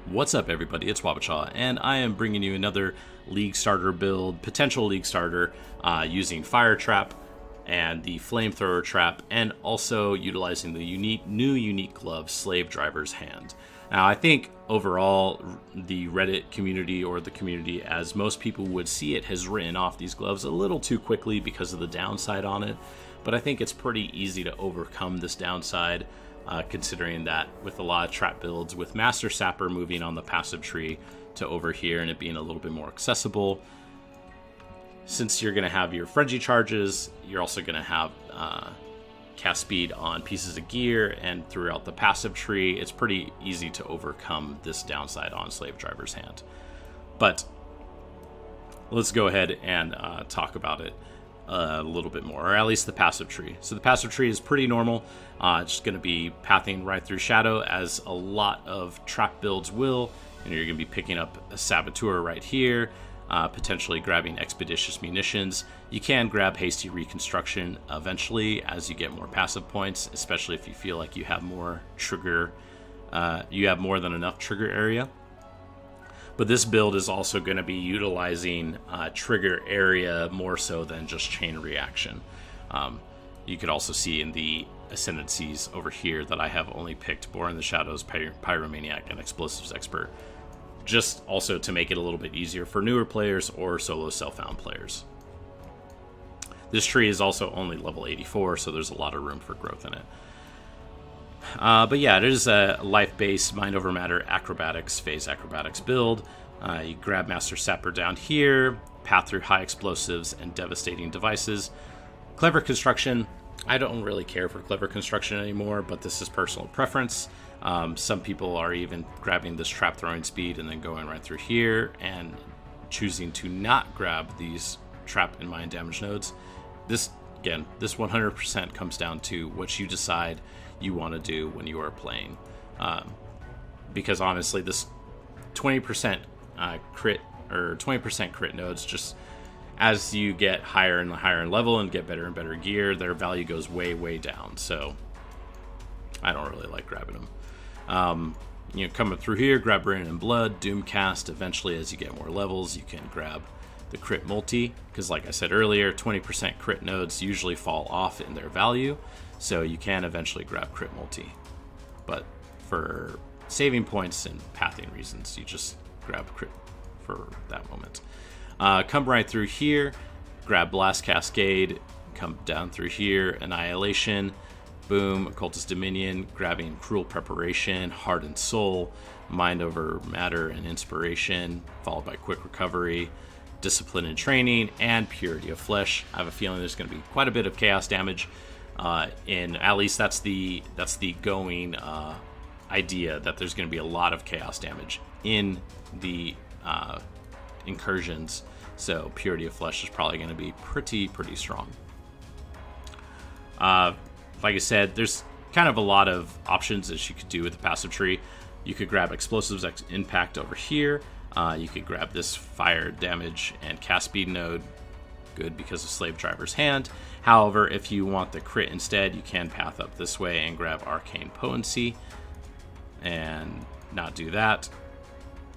What's up, everybody? It's waba, and I am bringing you another League Starter build, potential League Starter, using Fire Trap and the Flamethrower Trap, and also utilizing the new unique glove, Slave Driver's Hand. Now, I think overall, the Reddit community, or the community as most people would see it, has written off these gloves a little too quickly because of the downside on it, but I think it's pretty easy to overcome this downside. Considering that with a lot of trap builds, with Master Sapper moving on the passive tree to over here and it being a little bit more accessible, since you're going to have your frenzy charges, you're also going to have cast speed on pieces of gear, and throughout the passive tree, it's pretty easy to overcome this downside on Slave Driver's Hand. But let's go ahead and talk about it a little bit more, or at least the passive tree. So the passive tree is pretty normal. It's just going to be pathing right through shadow, as a lot of trap builds will, and you're going to be picking up a Saboteur right here, potentially grabbing Expeditious Munitions. You can grab Hasty Reconstruction eventually as you get more passive points, especially if you feel like you have more trigger, you have more than enough trigger area. But this build is also going to be utilizing trigger area more so than just chain reaction. You could also see in the ascendancies over here that I have only picked Bore in the Shadows, Pyromaniac, and Explosives Expert, just also to make it a little bit easier for newer players or solo self-found players. This tree is also only level 84, so there's a lot of room for growth in it. But yeah, it is a life-based Mind Over Matter Acrobatics, Phase Acrobatics build. You grab Master Sapper down here, path through high explosives and devastating devices. Clever Construction, I don't really care for Clever Construction anymore, but this is personal preference. Some people are even grabbing this trap throwing speed and then going right through here and choosing to not grab these trap and mind damage nodes. This 100% comes down to what you decide you want to do when you are playing, because honestly, this 20% crit or 20% crit nodes, just as you get higher and higher in level and get better and better gear, their value goes way down. So I don't really like grabbing them. Coming through here, grab Brain and Blood, Doomcast. Eventually, as you get more levels, you can grab the crit multi, because like I said earlier, 20% crit nodes usually fall off in their value, so you can eventually grab crit multi. But for saving points and pathing reasons, you just grab crit for that moment. Come right through here, grab Blast Cascade, come down through here, Annihilation, boom, Occultist Dominion, grabbing Cruel Preparation, Hardened Soul, Mind Over Matter and Inspiration, followed by Quick Recovery, Discipline and Training, and Purity of Flesh. I have a feeling there's going to be quite a bit of chaos damage, and at least that's the going idea, that there's going to be a lot of chaos damage in the incursions. So Purity of Flesh is probably going to be pretty strong. Like I said, there's kind of a lot of options that you could do with the passive tree. You could grab Explosives Impact over here. You could grab this Fire Damage and Cast Speed node, good because of Slave Driver's Hand. However, if you want the crit instead, you can path up this way and grab Arcane Potency and not do that.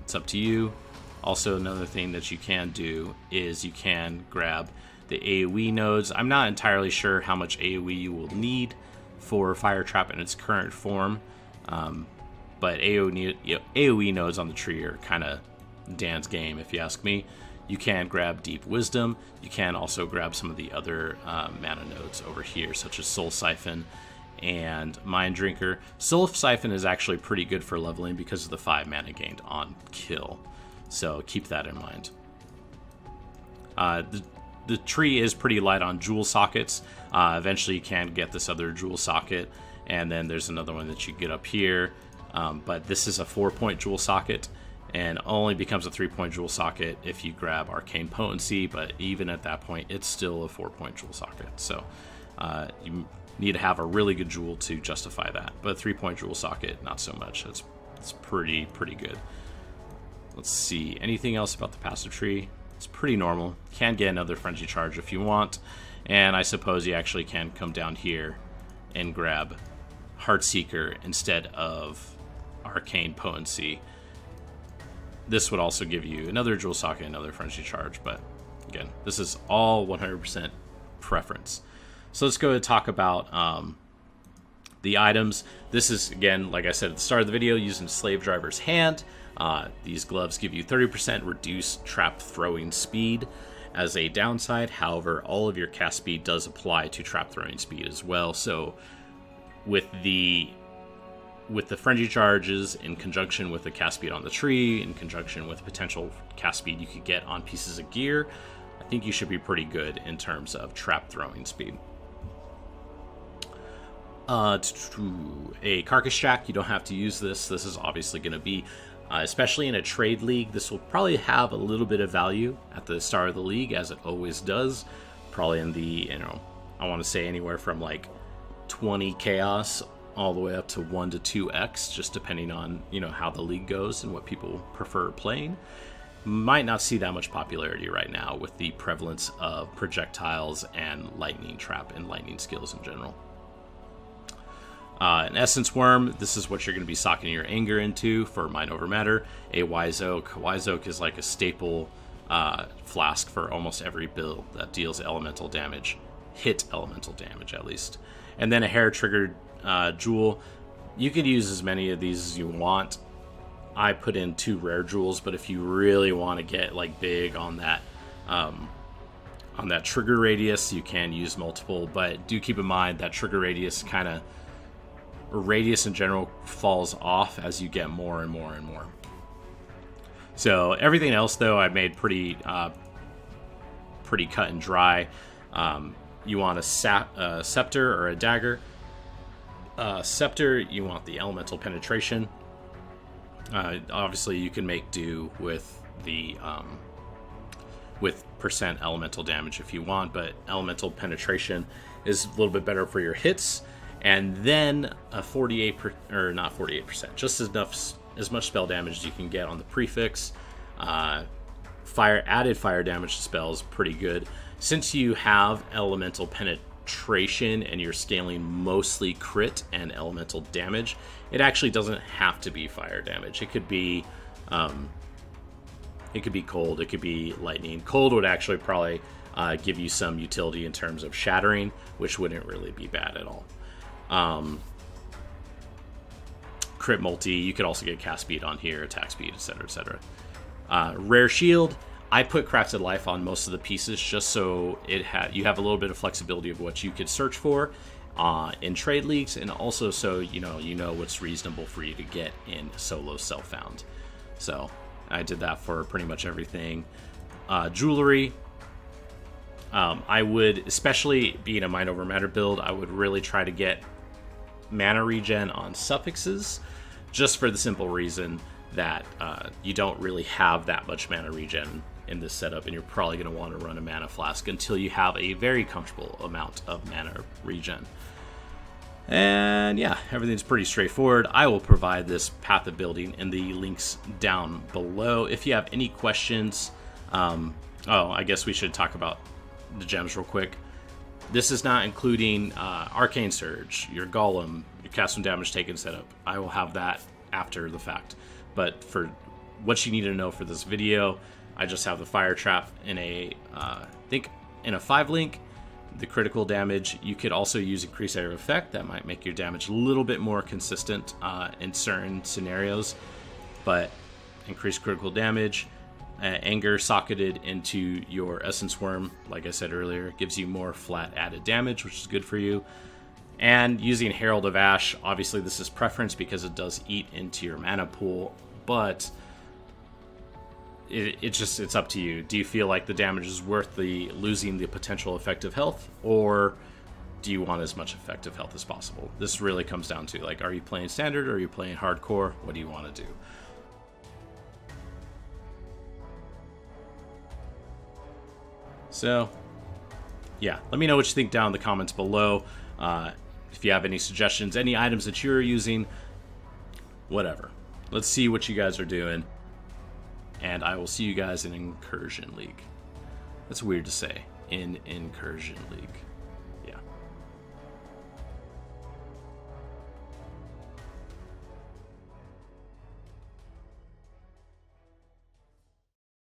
It's up to you. Also, another thing that you can do is you can grab the AoE nodes. I'm not entirely sure how much AoE you will need for Fire Trap in its current form, but AoE nodes on the tree are kind of Dan's game, if you ask me. You can grab Deep Wisdom. You can also grab some of the other mana nodes over here, such as Soul Siphon and Mind Drinker. Soul Siphon is actually pretty good for leveling because of the 5 mana gained on kill, so keep that in mind. The tree is pretty light on jewel sockets. Eventually you can get this other jewel socket, and then there's another one that you get up here, but this is a 4-point jewel socket, and only becomes a 3-point jewel socket if you grab Arcane Potency, but even at that point, it's still a 4-point jewel socket. So you need to have a really good jewel to justify that. But a 3-point jewel socket, not so much. It's pretty good. Let's see, anything else about the passive tree? It's pretty normal. Can get another Frenzy Charge if you want, and I suppose you actually can come down here and grab Heartseeker instead of Arcane Potency this would also give you another jewel socket, another frenzy charge, but again, this is all 100% preference. So let's go ahead and talk about the items. This is, again, like I said at the start of the video, using Slave Driver's Hand. These gloves give you 30% reduced trap throwing speed as a downside. However, all of your cast speed does apply to trap throwing speed as well. So with the frenzy charges in conjunction with the cast speed on the tree, in conjunction with potential cast speed you could get on pieces of gear, I think you should be pretty good in terms of trap throwing speed. A carcass jack, you don't have to use this. This is obviously going to be, especially in a trade league, this will probably have a little bit of value at the start of the league, as it always does. Probably in the, I want to say anywhere from like 20 chaos all the way up to 1 to 2x, just depending on, how the league goes and what people prefer playing. Might not see that much popularity right now with the prevalence of projectiles and lightning trap and lightning skills in general. An Essence Worm, this is what you're going to be socking your anger into for Mind Over Matter. A Wise Oak. Wise Oak is like a staple flask for almost every build that deals elemental damage. Hit elemental damage, at least. And then a Hair-Triggered Jewel. You could use as many of these as you want. I put in 2 rare jewels, but if you really want to get like big on that trigger radius, you can use multiple. But do keep in mind that trigger radius radius in general falls off as you get more and more and more. So everything else, though, I made pretty cut and dry. You want a scepter or a dagger. Scepter, you want the elemental penetration. Obviously, you can make do with the with percent elemental damage if you want, but elemental penetration is a little bit better for your hits. And then a 48%, just as much spell damage as you can get on the prefix. Added fire damage to spells, pretty good. Since you have elemental penetration and you're scaling mostly crit and elemental damage, it actually doesn't have to be fire damage. It could be cold, it could be lightning. Cold would actually probably give you some utility in terms of shattering, which wouldn't really be bad at all. Crit multi, you could also get cast speed on here, attack speed, etc, etc. Rare shield, I put Crafted Life on most of the pieces just so you have a little bit of flexibility of what you could search for in trade leagues, and also so you know what's reasonable for you to get in solo self-found. So I did that for pretty much everything. Jewelry, I would, especially being a Mind Over Matter build, I would really try to get mana regen on suffixes, just for the simple reason that you don't really have that much mana regen in this setup, and you're probably going to want to run a mana flask until you have a very comfortable amount of mana regen. And yeah, everything's pretty straightforward. I will provide this path of building in the links down below. If you have any questions, I guess we should talk about the gems real quick. This is not including Arcane Surge, your Golem, your cast and damage taken setup. I will have that after the fact. But for what you need to know for this video, I just have the Fire Trap in a, I think in a 5-link. The critical damage, you could also use Increased Area of Effect. That might make your damage a little bit more consistent in certain scenarios. But increased critical damage. Anger socketed into your Essence Worm, like I said earlier, gives you more flat added damage, which is good for you. And using Herald of Ash, obviously this is preference because it does eat into your mana pool, but it's up to you. Do you feel like the damage is worth losing the potential effective health, or do you want as much effective health as possible? This really comes down to, like, are you playing standard or are you playing hardcore? What do you want to do? So, yeah, let me know what you think down in the comments below. If you have any suggestions, any items that you're using, whatever. Let's see what you guys are doing. And I will see you guys in Incursion League. That's weird to say. In Incursion League.